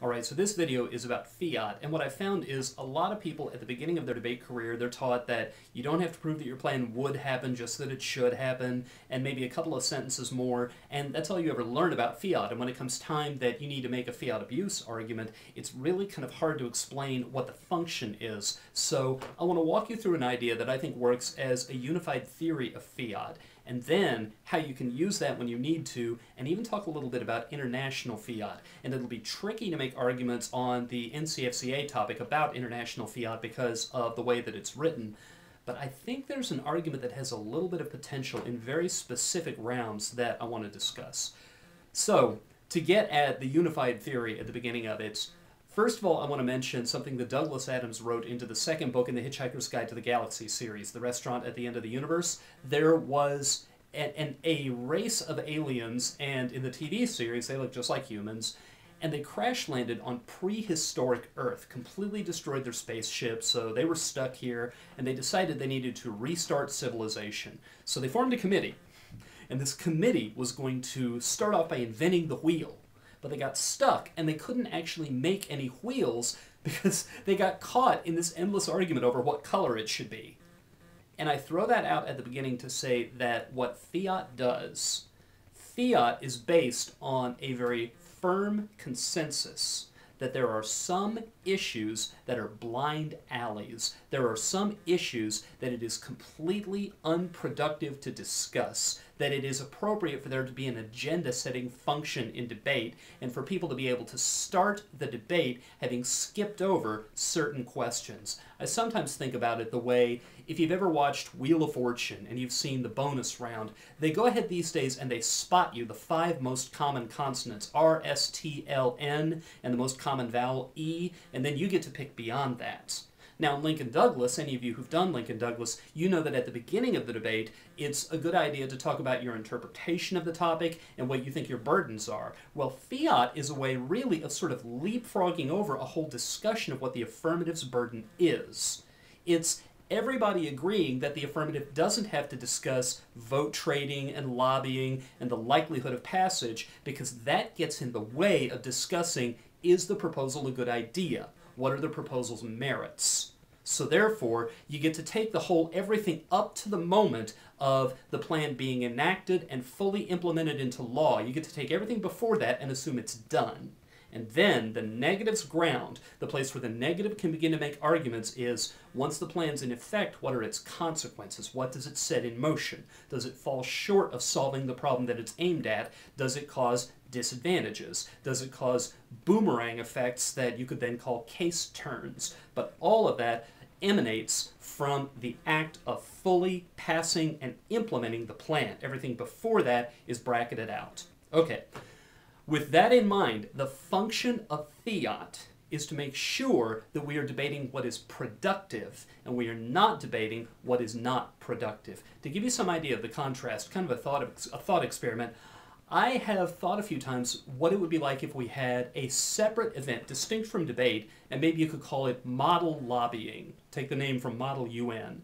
Alright, so this video is about fiat, and what I found is a lot of people at the beginning of their debate career, they're taught that you don't have to prove that your plan would happen, just that it should happen, and maybe a couple of sentences more, and that's all you ever learn about fiat. And when it comes time that you need to make a fiat abuse argument, it's really kind of hard to explain what the function is. So I want to walk you through an idea that I think works as a unified theory of fiat, and then how you can use that when you need to, and even talk a little bit about international fiat. And it'll be tricky to make arguments on the NCFCA topic about international fiat because of the way that it's written, but I think there's an argument that has a little bit of potential in very specific realms that I want to discuss. So, to get at the unified theory at the beginning of it, first of all, I want to mention something that Douglas Adams wrote into the second book in the Hitchhiker's Guide to the Galaxy series, The Restaurant at the End of the Universe. There was a race of aliens, and in the TV series they look just like humans, and they crash landed on prehistoric Earth, completely destroyed their spaceship, so they were stuck here, and they decided they needed to restart civilization. So they formed a committee, and this committee was going to start off by inventing the wheel. But they got stuck, and they couldn't actually make any wheels because they got caught in this endless argument over what color it should be. And I throw that out at the beginning to say that what fiat does, fiat is based on a very firm consensus that there are some issues that are blind alleys. There are some issues that it is completely unproductive to discuss, that it is appropriate for there to be an agenda-setting function in debate, and for people to be able to start the debate having skipped over certain questions. I sometimes think about it the way, if you've ever watched Wheel of Fortune and you've seen the bonus round, they go ahead these days and they spot you the 5 most common consonants, R, S, T, L, N, and the most common vowel, E, and then you get to pick beyond that. Now, in Lincoln Douglas, any of you who've done Lincoln Douglas, you know that at the beginning of the debate, it's a good idea to talk about your interpretation of the topic and what you think your burdens are. Well, fiat is a way really of sort of leapfrogging over a whole discussion of what the affirmative's burden is. It's everybody agreeing that the affirmative doesn't have to discuss vote trading and lobbying and the likelihood of passage, because that gets in the way of discussing, is the proposal a good idea? What are the proposal's merits? So therefore, you get to take the whole everything up to the moment of the plan being enacted and fully implemented into law. You get to take everything before that and assume it's done. And then the negative's ground, the place where the negative can begin to make arguments, is once the plan's in effect, what are its consequences? What does it set in motion? Does it fall short of solving the problem that it's aimed at? Does it cause disadvantages? Does it cause boomerang effects that you could then call case turns? But all of that emanates from the act of fully passing and implementing the plan. Everything before that is bracketed out. Okay. With that in mind, the function of fiat is to make sure that we are debating what is productive and we are not debating what is not productive. To give you some idea of the contrast, kind of a thought experiment, I have thought a few times what it would be like if we had a separate event, distinct from debate, and maybe you could call it model lobbying. Take the name from Model UN.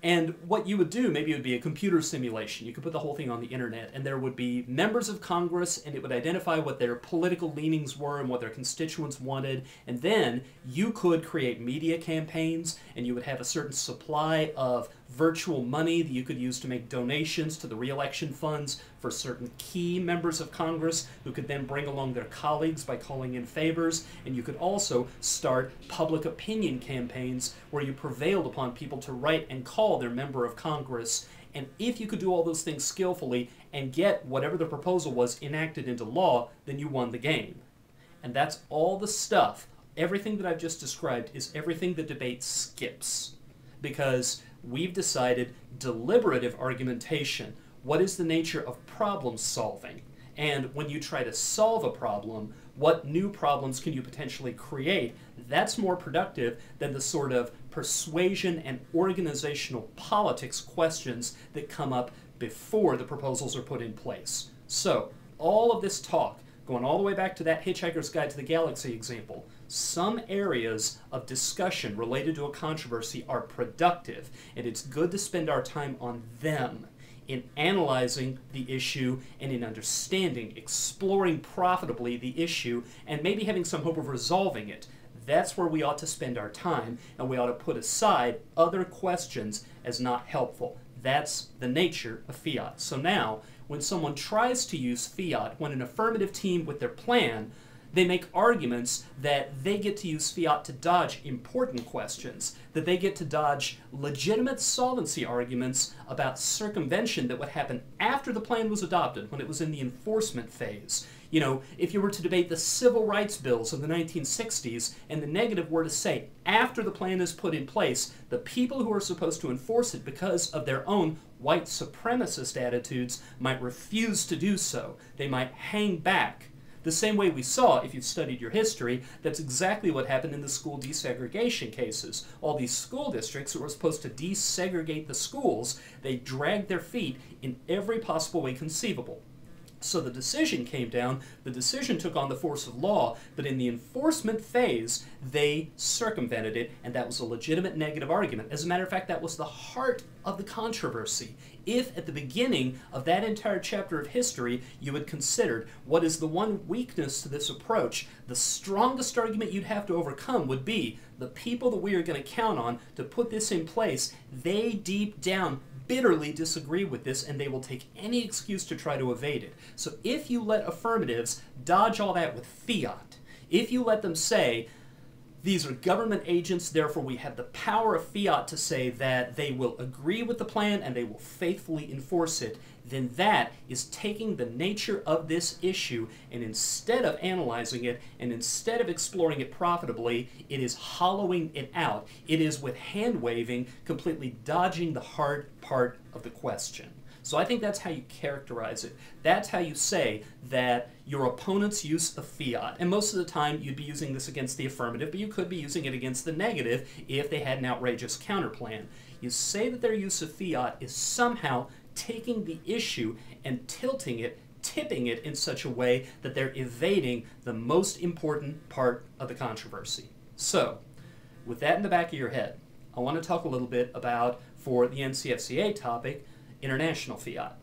And what you would do, maybe it would be a computer simulation. You could put the whole thing on the internet, and there would be members of Congress, and it would identify what their political leanings were and what their constituents wanted, and then you could create media campaigns, and you would have a certain supply of virtual money that you could use to make donations to the re-election funds for certain key members of Congress who could then bring along their colleagues by calling in favors, and you could also start public opinion campaigns where you prevailed upon people to write and call their member of Congress. And if you could do all those things skillfully and get whatever the proposal was enacted into law, then you won the game. And that's all the stuff. Everything that I've just described is everything the debate skips, because we've decided deliberative argumentation. What is the nature of problem solving? And when you try to solve a problem, what new problems can you potentially create? That's more productive than the sort of persuasion and organizational politics questions that come up before the proposals are put in place. So, all of this talk, going all the way back to that Hitchhiker's Guide to the Galaxy example, some areas of discussion related to a controversy are productive, and it's good to spend our time on them. in analyzing the issue and in understanding, exploring profitably the issue, and maybe having some hope of resolving it. That's where we ought to spend our time, and we ought to put aside other questions as not helpful. That's the nature of Fiat. So now, when someone tries to use Fiat, when an affirmative team with their plan, they make arguments that they get to use Fiat to dodge important questions, that they get to dodge legitimate solvency arguments about circumvention that would happen after the plan was adopted, when it was in the enforcement phase. You know, if you were to debate the civil rights bills of the 1960s and the negative were to say, after the plan is put in place, the people who are supposed to enforce it because of their own white supremacist attitudes might refuse to do so. They might hang back. The same way we saw, if you've studied your history, that's exactly what happened in the school desegregation cases. All these school districts that were supposed to desegregate the schools, they dragged their feet in every possible way conceivable. So the decision came down, the decision took on the force of law, but in the enforcement phase, they circumvented it, and that was a legitimate negative argument. As a matter of fact, that was the heart of the controversy. If at the beginning of that entire chapter of history you had considered what is the one weakness to this approach, the strongest argument you'd have to overcome would be the people that we are going to count on to put this in place, they deep down bitterly disagree with this, and they will take any excuse to try to evade it. So if you let affirmatives dodge all that with Fiat, if you let them say, these are government agents, therefore we have the power of Fiat to say that they will agree with the plan and they will faithfully enforce it, then that is taking the nature of this issue, and instead of analyzing it and instead of exploring it profitably, it is hollowing it out. It is with hand-waving, completely dodging the hard part of the question. So I think that's how you characterize it. That's how you say that your opponent's use of Fiat, and most of the time you'd be using this against the affirmative, but you could be using it against the negative if they had an outrageous counterplan. You say that their use of Fiat is somehow taking the issue and tilting it, tipping it in such a way that they're evading the most important part of the controversy. So, with that in the back of your head, I want to talk a little bit about, for the NCFCA topic, international Fiat.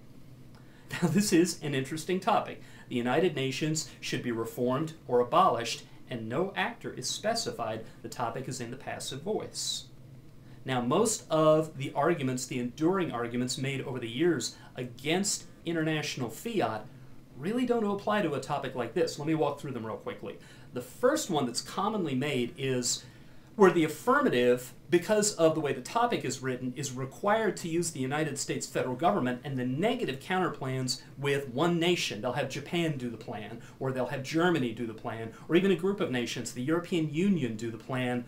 Now, this is an interesting topic. The United Nations should be reformed or abolished, and no actor is specified. The topic is in the passive voice. Now, most of the arguments, the enduring arguments made over the years against international Fiat really don't apply to a topic like this. Let me walk through them real quickly. The first one that's commonly made is where the affirmative, because of the way the topic is written, is required to use the United States federal government, and the negative counterplans with one nation. They'll have Japan do the plan, or they'll have Germany do the plan, or even a group of nations, the European Union, do the plan.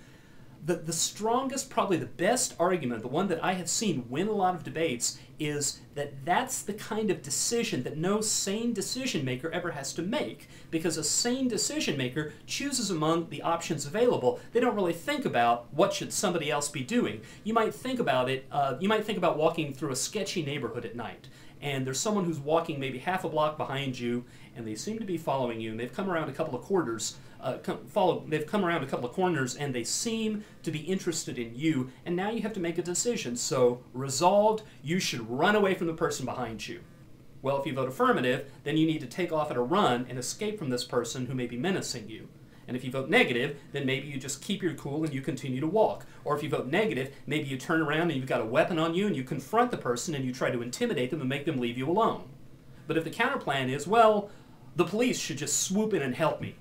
The strongest, probably the best argument, the one that I have seen win a lot of debates, is that that's the kind of decision that no sane decision maker ever has to make, because a sane decision maker chooses among the options available. They don't really think about what should somebody else be doing. You might think about it, you might think about walking through a sketchy neighborhood at night, and there's someone who's walking maybe half a block behind you, and they seem to be following you, and they've come around a couple of corners, and they seem to be interested in you, and now you have to make a decision. So, resolved, you should run away from the person behind you. Well, if you vote affirmative, then you need to take off at a run and escape from this person who may be menacing you. And if you vote negative, then maybe you just keep your cool and you continue to walk. Or if you vote negative, maybe you turn around and you've got a weapon on you and you confront the person and you try to intimidate them and make them leave you alone. But if the counterplan is, well, the police should just swoop in and help me.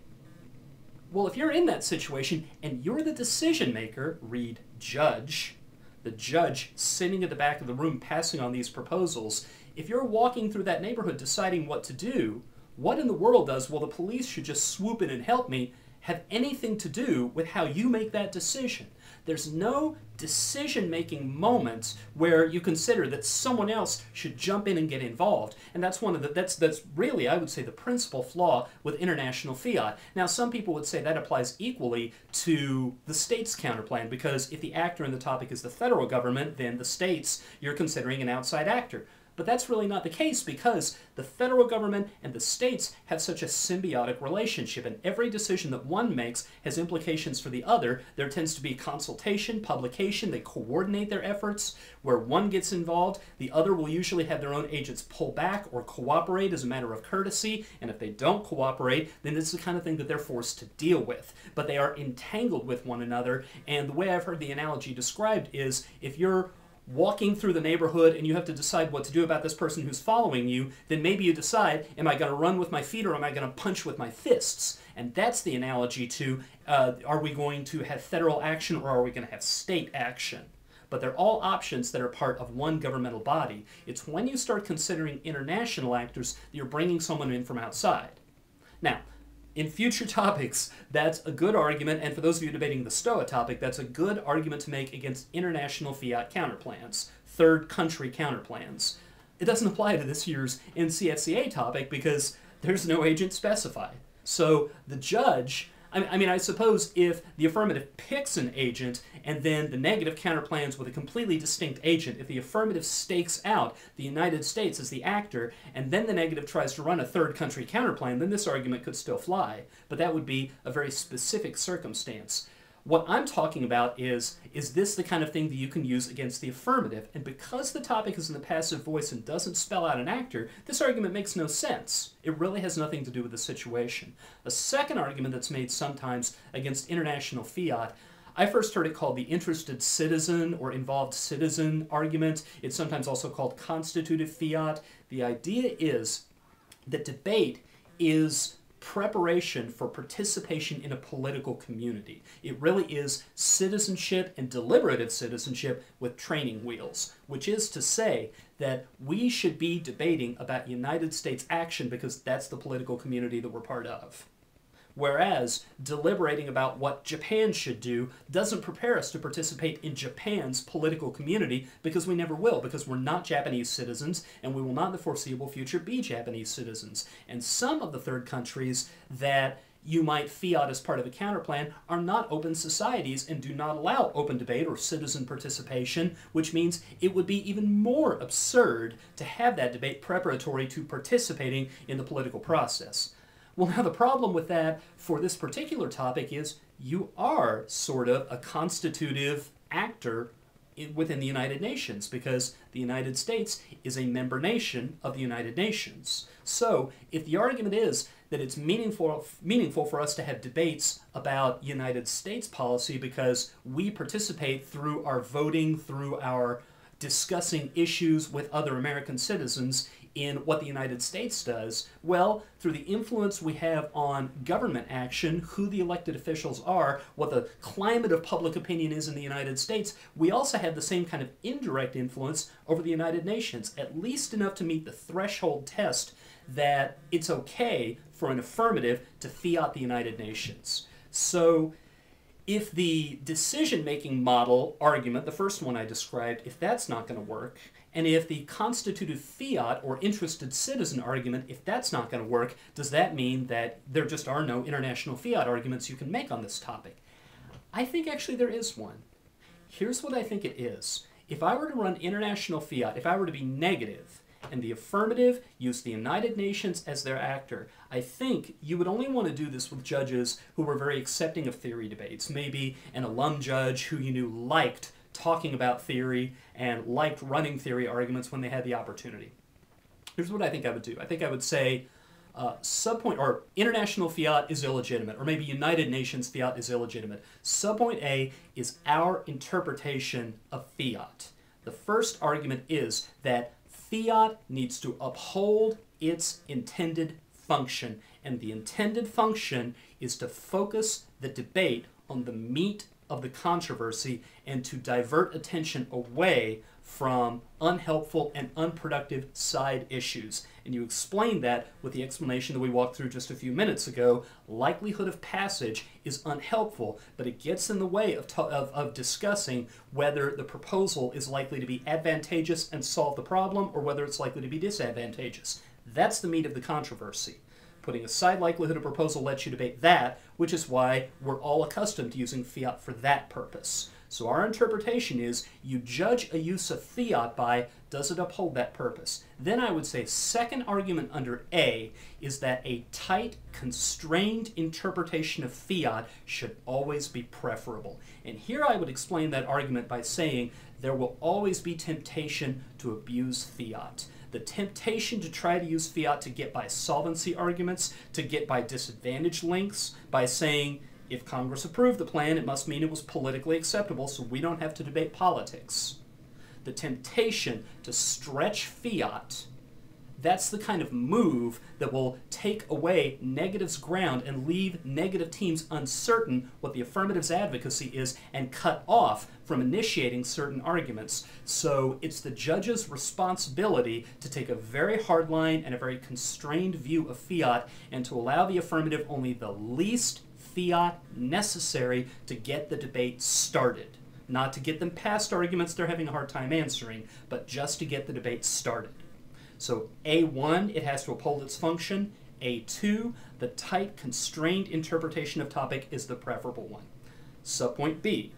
Well, if you're in that situation and you're the decision maker, read judge, the judge sitting at the back of the room passing on these proposals, if you're walking through that neighborhood deciding what to do, what in the world does, well, the police should just swoop in and help me, have anything to do with how you make that decision? There's no decision-making moments where you consider that someone else should jump in and get involved. And that's one of the, that's really, I would say, the principal flaw with international Fiat. Now, some people would say that applies equally to the state's counterplan, because if the actor in the topic is the federal government, then the states, you're considering an outside actor. But that's really not the case because the federal government and the states have such a symbiotic relationship, and every decision that one makes has implications for the other. There tends to be consultation, publication, they coordinate their efforts. Where one gets involved, the other will usually have their own agents pull back or cooperate as a matter of courtesy, and if they don't cooperate, then it's the kind of thing that they're forced to deal with. But they are entangled with one another, and the way I've heard the analogy described is if you're walking through the neighborhood and you have to decide what to do about this person who's following you, then maybe you decide, am I going to run with my feet or am I going to punch with my fists? And that's the analogy to, are we going to have federal action or are we going to have state action? But they're all options that are part of one governmental body. It's when you start considering international actors that you're bringing someone in from outside. Now, in future topics, that's a good argument, and for those of you debating the STOA topic, that's a good argument to make against international Fiat counterplans, third country counterplans. It doesn't apply to this year's NCFCA topic because there's no agent specified. So the judge, I suppose if the affirmative picks an agent and then the negative counterplans with a completely distinct agent, if the affirmative stakes out the United States as the actor and then the negative tries to run a third country counterplan, then this argument could still fly. But that would be a very specific circumstance. What I'm talking about is this the kind of thing that you can use against the affirmative? And because the topic is in the passive voice and doesn't spell out an actor, this argument makes no sense. It really has nothing to do with the situation. A second argument that's made sometimes against international Fiat, I first heard it called the interested citizen or involved citizen argument. It's sometimes also called constitutive Fiat. The idea is that debate is preparation for participation in a political community. It really is citizenship and deliberative citizenship with training wheels, which is to say that we should be debating about United States action because that's the political community that we're part of. Whereas deliberating about what Japan should do doesn't prepare us to participate in Japan's political community because we never will, because we're not Japanese citizens and we will not in the foreseeable future be Japanese citizens. And some of the third countries that you might Fiat as part of a counterplan are not open societies and do not allow open debate or citizen participation, which means it would be even more absurd to have that debate preparatory to participating in the political process. Well, now the problem with that for this particular topic is you are sort of a constitutive actor within the United Nations because the United States is a member nation of the United Nations. So if the argument is that it's meaningful for us to have debates about United States policy because we participate through our voting, through our discussing issues with other American citizens in what the United States does, well, through the influence we have on government action, who the elected officials are, what the climate of public opinion is in the United States, we also have the same kind of indirect influence over the United Nations, at least enough to meet the threshold test that it's okay for an affirmative to Fiat the United Nations. So if the decision-making model argument, the first one I described, if that's not going to work, and if the constitutive Fiat or interested citizen argument, if that's not going to work, does that mean that there just are no international Fiat arguments you can make on this topic? I think actually there is one. Here's what I think it is. If I were to run international Fiat, if I were to be negative, and the affirmative used the United Nations as their actor, I think you would only want to do this with judges who were very accepting of theory debates. Maybe an alum judge who you knew liked talking about theory and liked running theory arguments when they had the opportunity. Here's what I think I would do. I think I would say subpoint or international Fiat is illegitimate, or maybe United Nations Fiat is illegitimate. Subpoint A is our interpretation of Fiat. The first argument is that Fiat needs to uphold its intended function, and the intended function is to focus the debate on the meat of the controversy and to divert attention away from unhelpful and unproductive side issues. And you explain that with the explanation that we walked through just a few minutes ago. Likelihood of passage is unhelpful, but it gets in the way of discussing whether the proposal is likely to be advantageous and solve the problem or whether it's likely to be disadvantageous. That's the meat of the controversy. Putting aside likelihood of proposal lets you debate that, which is why we're all accustomed to using Fiat for that purpose. So our interpretation is you judge a use of fiat by, does it uphold that purpose? Then I would say second argument under A is that a tight, constrained interpretation of fiat should always be preferable. And here I would explain that argument by saying there will always be temptation to abuse fiat. The temptation to try to use fiat to get by solvency arguments, to get by disadvantage links, by saying, if Congress approved the plan, it must mean it was politically acceptable, so we don't have to debate politics. The temptation to stretch fiat, that's the kind of move that will take away negative's ground and leave negative teams uncertain what the affirmative's advocacy is and cut off from initiating certain arguments. So it's the judge's responsibility to take a very hard line and a very constrained view of fiat and to allow the affirmative only the least fiat necessary to get the debate started. Not to get them past arguments they're having a hard time answering, but just to get the debate started. So A1, it has to uphold its function. A2, the tight, constrained interpretation of topic is the preferable one. Subpoint B,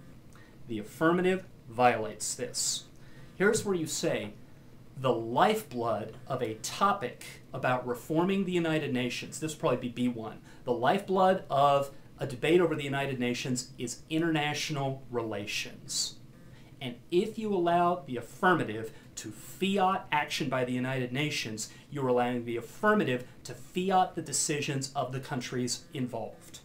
the affirmative violates this. Here's where you say, the lifeblood of a topic about reforming the United Nations, this would probably be B1, the lifeblood of a debate over the United Nations is international relations. And if you allow the affirmative to fiat action by the United Nations, you're allowing the affirmative to fiat the decisions of the countries involved,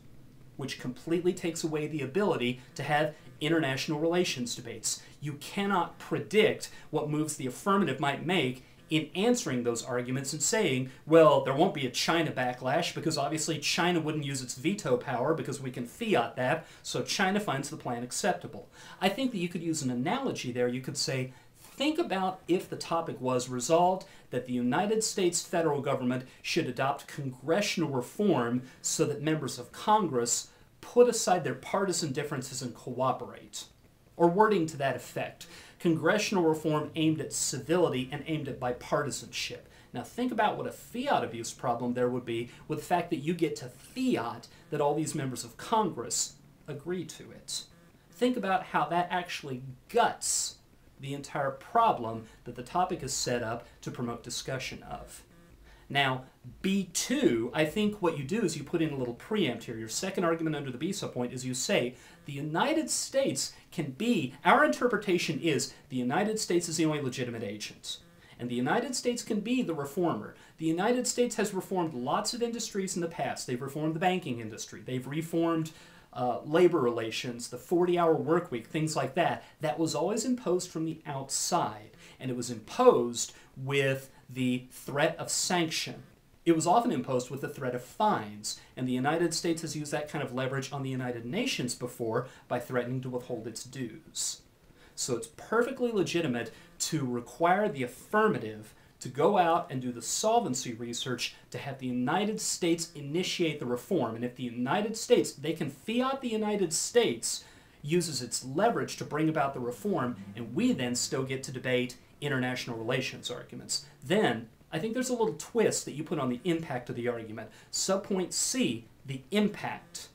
which completely takes away the ability to have international relations debates. You cannot predict what moves the affirmative might make in answering those arguments and saying, well, there won't be a China backlash because obviously China wouldn't use its veto power because we can fiat that, so China finds the plan acceptable. I think that you could use an analogy there. You could say, think about if the topic was resolved that the United States federal government should adopt congressional reform so that members of Congress put aside their partisan differences and cooperate. Or wording to that effect. Congressional reform aimed at civility and aimed at bipartisanship. Now think about what a fiat abuse problem there would be with the fact that you get to fiat that all these members of Congress agree to it. Think about how that actually guts the entire problem that the topic is set up to promote discussion of. Now, B2, I think what you do is you put in a little preempt here. Your second argument under the B subpoint is you say the United States can be, our interpretation is the United States is the only legitimate agent. And the United States can be the reformer. The United States has reformed lots of industries in the past. They've reformed the banking industry. They've reformed labor relations, the 40-hour work week, things like that. That was always imposed from the outside. And it was imposed with the threat of sanction. It was often imposed with the threat of fines, and the United States has used that kind of leverage on the United Nations before by threatening to withhold its dues. So it's perfectly legitimate to require the affirmative to go out and do the solvency research to have the United States initiate the reform. And if the United States, they can fiat the United States uses its leverage to bring about the reform, and we then still get to debate international relations arguments. Then, I think there's a little twist that you put on the impact of the argument. Subpoint C, the impact.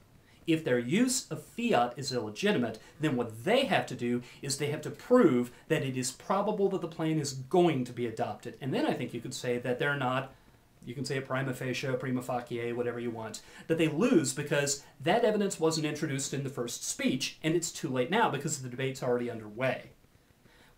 If their use of fiat is illegitimate, then what they have to do is they have to prove that it is probable that the plan is going to be adopted. And then I think you could say that they're not, you can say a prima facie, prima facie, whatever you want, that they lose because that evidence wasn't introduced in the first speech, and it's too late now because the debate's already underway.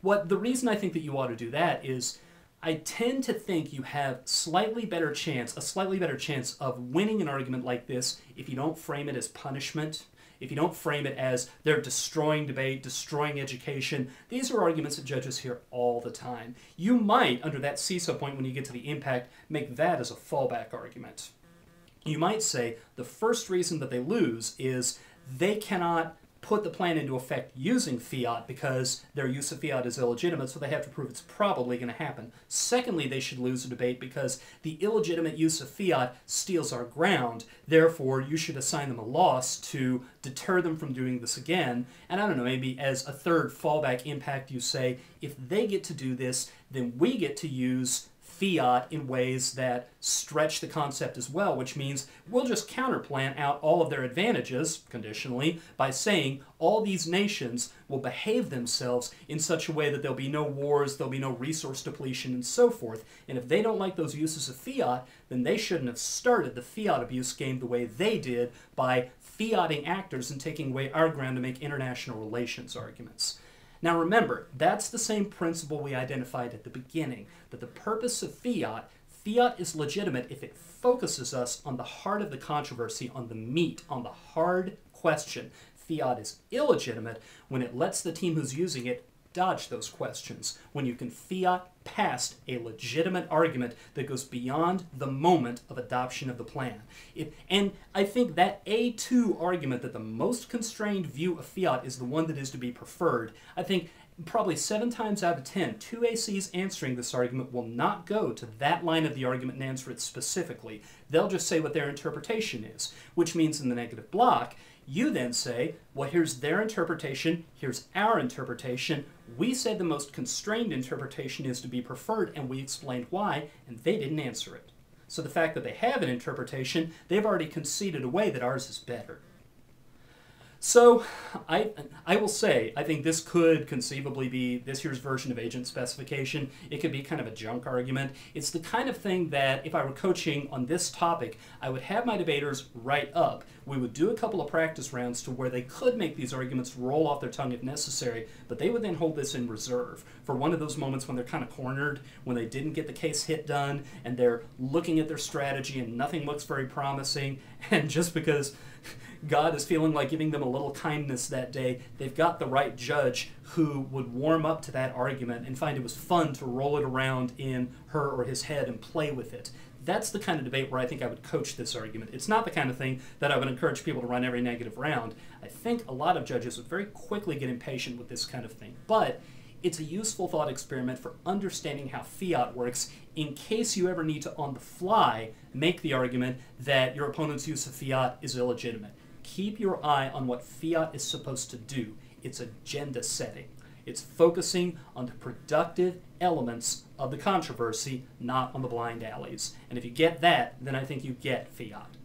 The reason I think that you ought to do that is I tend to think you have a slightly better chance of winning an argument like this if you don't frame it as punishment, if you don't frame it as they're destroying debate, destroying education. These are arguments that judges hear all the time. You might, under that C subpoint, when you get to the impact, make that as a fallback argument. You might say the first reason that they lose is they cannot put the plan into effect using fiat because their use of fiat is illegitimate, so they have to prove it's probably going to happen. Secondly, they should lose a debate because the illegitimate use of fiat steals our ground. Therefore, you should assign them a loss to deter them from doing this again. And I don't know, maybe as a third fallback impact, you say, if they get to do this, then we get to use fiat in ways that stretch the concept as well, which means we'll just counterplan out all of their advantages, conditionally, by saying all these nations will behave themselves in such a way that there'll be no wars, there'll be no resource depletion, and so forth. And if they don't like those uses of fiat, then they shouldn't have started the fiat abuse game the way they did by fiating actors and taking away our ground to make international relations arguments. Now remember, that's the same principle we identified at the beginning, that the purpose of fiat is legitimate if it focuses us on the heart of the controversy, on the meat, on the hard question. Fiat is illegitimate when it lets the team who's using it dodge those questions, when you can fiat past a legitimate argument that goes beyond the moment of adoption of the plan. And I think that A2 argument, that the most constrained view of fiat is the one that is to be preferred, I think probably 7 times out of 10, 2 ACs answering this argument will not go to that line of the argument and answer it specifically. They'll just say what their interpretation is, which means in the negative block, you then say, well, here's their interpretation, here's our interpretation. We said the most constrained interpretation is to be preferred, and we explained why, and they didn't answer it. So the fact that they have an interpretation, they've already conceded away that ours is better. So I will say, I think this could conceivably be this year's version of agent specification. It could be kind of a junk argument. It's the kind of thing that if I were coaching on this topic, I would have my debaters write up. We would do a couple of practice rounds to where they could make these arguments roll off their tongue if necessary, but they would then hold this in reserve for one of those moments when they're kind of cornered, when they didn't get the case hit done, and they're looking at their strategy and nothing looks very promising, and just because God is feeling like giving them a little kindness that day, they've got the right judge who would warm up to that argument and find it was fun to roll it around in her or his head and play with it. That's the kind of debate where I think I would coach this argument. It's not the kind of thing that I would encourage people to run every negative round. I think a lot of judges would very quickly get impatient with this kind of thing. But it's a useful thought experiment for understanding how fiat works in case you ever need to, on the fly, make the argument that your opponent's use of fiat is illegitimate. Keep your eye on what fiat is supposed to do. It's agenda setting. It's focusing on the productive elements of the controversy, not on the blind alleys. And if you get that, then I think you get fiat.